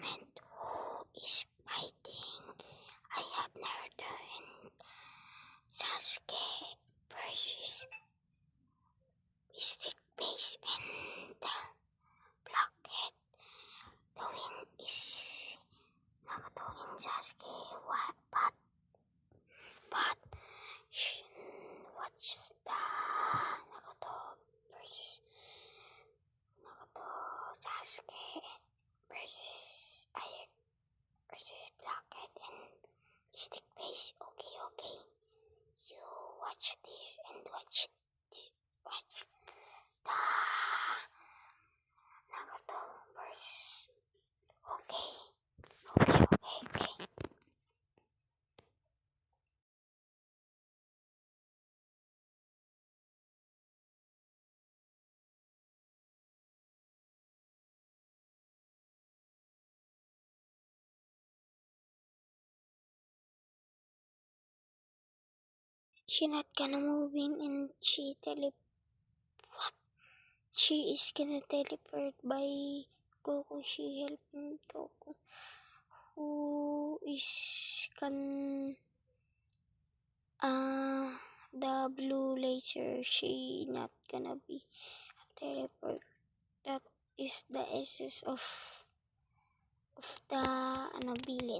comment who is fighting. I have Naruto and Sasuke versus Mystic Base and Blockhead. The win is Naruto and Sasuke. But watch the Naruto versus Sasuke versus Blockhead and Mystic Base. Okay. You watch this and watch the Naruto versus. Okay. She not gonna move in and she is gonna teleport by Goku. She helping Goku. Who is the blue laser? She not gonna be a teleport. That is the essence of the villain.